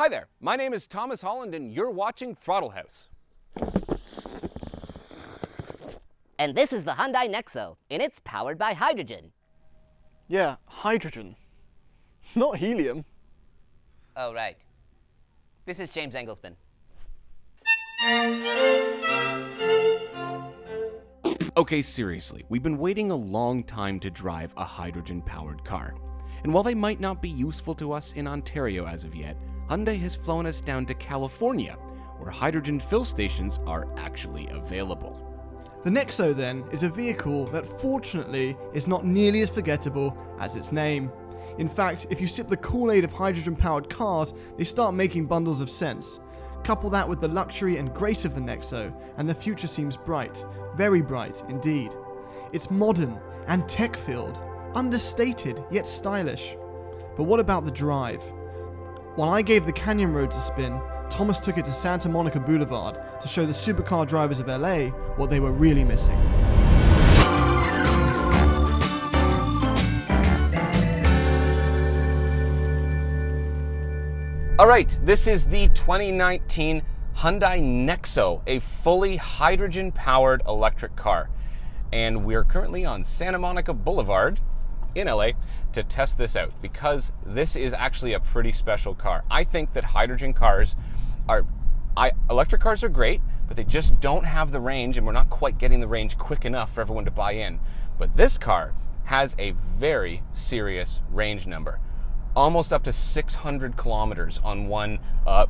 Hi there, my name is Thomas Holland and you're watching Throttle House. And this is the Hyundai NEXO, and it's powered by hydrogen. Yeah, hydrogen. Not helium. Oh, right. This is James Engelsman. Okay, seriously, we've been waiting a long time to drive a hydrogen-powered car. And while they might not be useful to us in Ontario as of yet, Hyundai has flown us down to California, where hydrogen fill stations are actually available. The NEXO, then, is a vehicle that fortunately is not nearly as forgettable as its name. In fact, if you sip the Kool-Aid of hydrogen-powered cars, they start making bundles of sense. Couple that with the luxury and grace of the NEXO, and the future seems bright. Very bright, indeed. It's modern and tech-filled, understated yet stylish. But what about the drive? While I gave the Canyon Roads a spin, Thomas took it to Santa Monica Boulevard to show the supercar drivers of LA what they were really missing. Alright, this is the 2019 Hyundai NEXO, a fully hydrogen-powered electric car. And we're currently on Santa Monica Boulevard in LA to test this out because this is actually a pretty special car. I think that hydrogen cars electric cars are great, but they just don't have the range, and we're not quite getting the range quick enough for everyone to buy in. But this car has a very serious range number. Almost up to 600 kilometers on one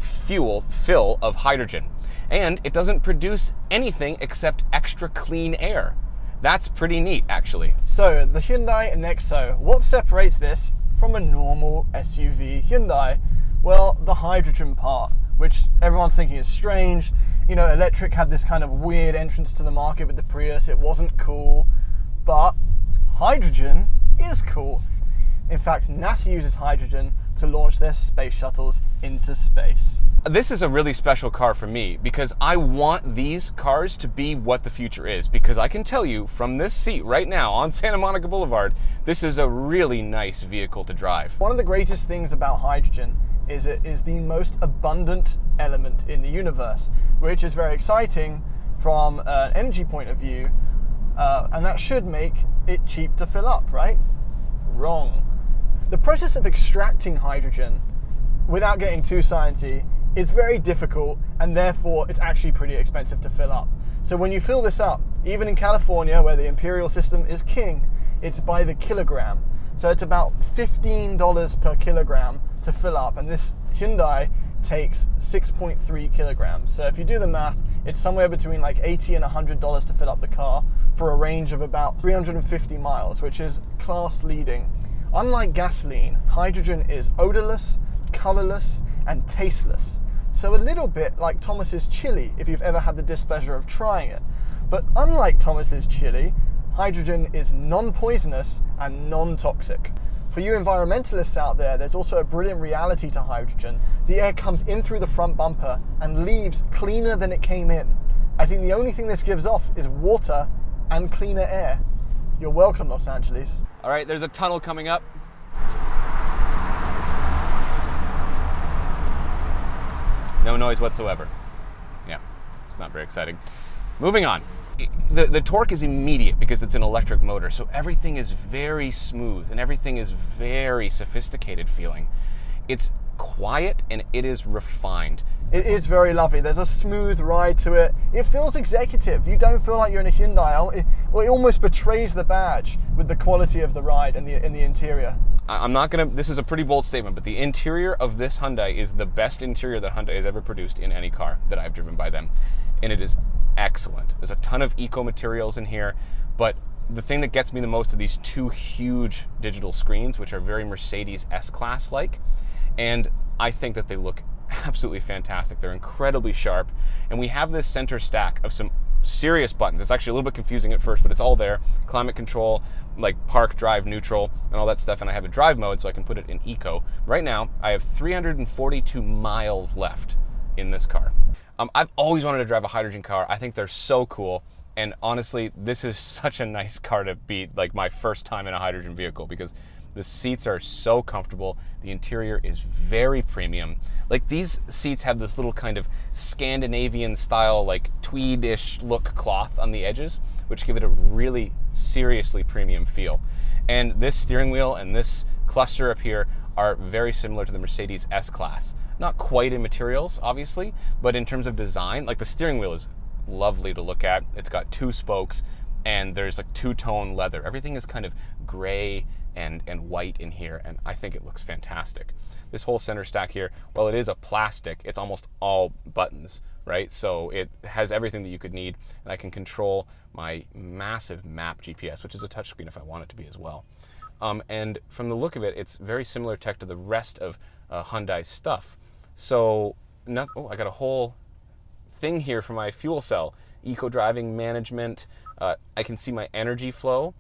fuel fill of hydrogen. And it doesn't produce anything except extra clean air. That's pretty neat, actually. So, the Hyundai NEXO, what separates this from a normal SUV Hyundai? Well, the hydrogen part, which everyone's thinking is strange. You know, electric had this kind of weird entrance to the market with the Prius. It wasn't cool, but hydrogen is cool. In fact, NASA uses hydrogen to launch their space shuttles into space. This is a really special car for me because I want these cars to be what the future is, because I can tell you from this seat right now on Santa Monica Boulevard, this is a really nice vehicle to drive. One of the greatest things about hydrogen is it is the most abundant element in the universe, which is very exciting from an energy point of view, and that should make it cheap to fill up, right? Wrong. The process of extracting hydrogen, without getting too sciencey, is very difficult, and therefore it's actually pretty expensive to fill up. So when you fill this up, even in California where the imperial system is king, it's by the kilogram. So it's about $15 per kilogram to fill up, and this Hyundai takes 6.3 kilograms. So if you do the math, it's somewhere between like $80 and $100 to fill up the car for a range of about 350 miles, which is class leading. Unlike gasoline, hydrogen is odorless, colorless, and tasteless. So a little bit like Thomas's chili, if you've ever had the displeasure of trying it. But unlike Thomas's chili, hydrogen is non-poisonous and non-toxic. For you environmentalists out there, there's also a brilliant reality to hydrogen. The air comes in through the front bumper and leaves cleaner than it came in. I think the only thing this gives off is water and cleaner air. You're welcome, Los Angeles. All right, there's a tunnel coming up. No noise whatsoever. Yeah, it's not very exciting. Moving on. The torque is immediate because it's an electric motor, so everything is very smooth and everything is very sophisticated feeling. It's quiet and it is refined. It is very lovely. There's a smooth ride to it. It feels executive. You don't feel like you're in a Hyundai. It almost betrays the badge with the quality of the ride and the interior. I'm not gonna, this is a pretty bold statement, but the interior of this Hyundai is the best interior that Hyundai has ever produced in any car that I've driven by them. And it is excellent. There's a ton of eco materials in here, but the thing that gets me the most are these two huge digital screens, which are very Mercedes S-Class like. And I think that they look absolutely fantastic. They're incredibly sharp. And we have this center stack of some serious buttons. It's actually a little bit confusing at first, but it's all there. Climate control, like park, drive, neutral, and all that stuff. And I have a drive mode so I can put it in eco. Right now, I have 342 miles left in this car. I've always wanted to drive a hydrogen car. I think they're so cool. And honestly, this is such a nice car to be like my first time in a hydrogen vehicle because The seats are so comfortable. The interior is very premium. Like, these seats have this little kind of Scandinavian style, like tweed-ish look cloth on the edges, which give it a really seriously premium feel. And this steering wheel and this cluster up here are very similar to the Mercedes S-Class. Not quite in materials, obviously, but in terms of design, like the steering wheel is lovely to look at. It's got 2 spokes and there's like 2-tone leather. Everything is kind of gray and white in here, and I think it looks fantastic. This whole center stack here, while it is a plastic, it's almost all buttons, right? So it has everything that you could need, and I can control my massive map GPS, which is a touchscreen if I want it to be as well. And from the look of it, it's very similar tech to the rest of Hyundai's stuff. So, I got a whole thing here for my fuel cell. Eco driving management. I can see my energy flow.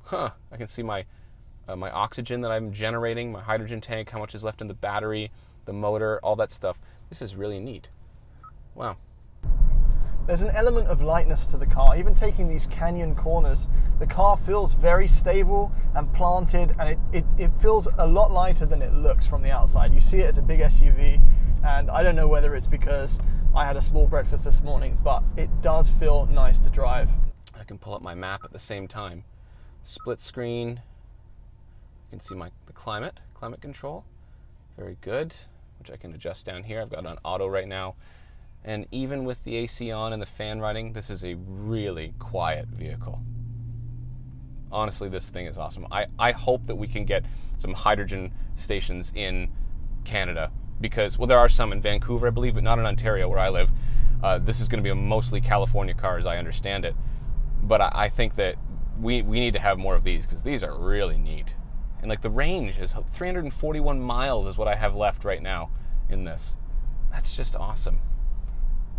I can see my my oxygen that I'm generating, my hydrogen tank, how much is left in the battery, the motor, all that stuff. This is really neat. Wow. There's an element of lightness to the car. Even taking these canyon corners, the car feels very stable and planted, and it feels a lot lighter than it looks from the outside. You see it as a big SUV, and I don't know whether it's because I had a small breakfast this morning, but it does feel nice to drive. I can pull up my map at the same time. Split screen. You can see the climate control. Very good, which I can adjust down here. I've got it on auto right now. And even with the AC on and the fan running, this is a really quiet vehicle. Honestly, this thing is awesome. I hope that we can get some hydrogen stations in Canada because, well, there are some in Vancouver, I believe, but not in Ontario where I live. This is going to be a mostly California car as I understand it. But I think that we need to have more of these because these are really neat. And like the range is 341 miles is what I have left right now in this. That's just awesome.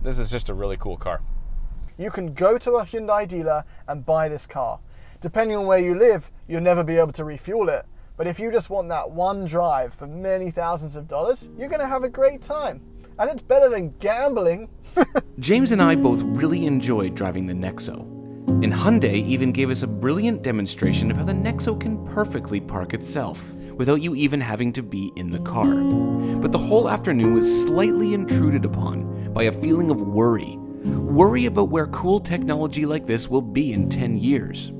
This is just a really cool car. You can go to a Hyundai dealer and buy this car. Depending on where you live, you'll never be able to refuel it. But if you just want that one drive for many thousands of dollars, you're going to have a great time. And it's better than gambling. James and I both really enjoyed driving the NEXO. And Hyundai even gave us a brilliant demonstration of how the NEXO can perfectly park itself, without you even having to be in the car. But the whole afternoon was slightly intruded upon by a feeling of worry. Worry about where cool technology like this will be in 10 years.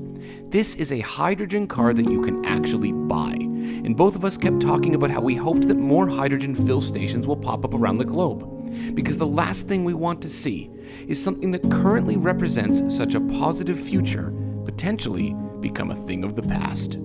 This is a hydrogen car that you can actually buy, and both of us kept talking about how we hoped that more hydrogen fill stations will pop up around the globe, because the last thing we want to see is something that currently represents such a positive future potentially become a thing of the past.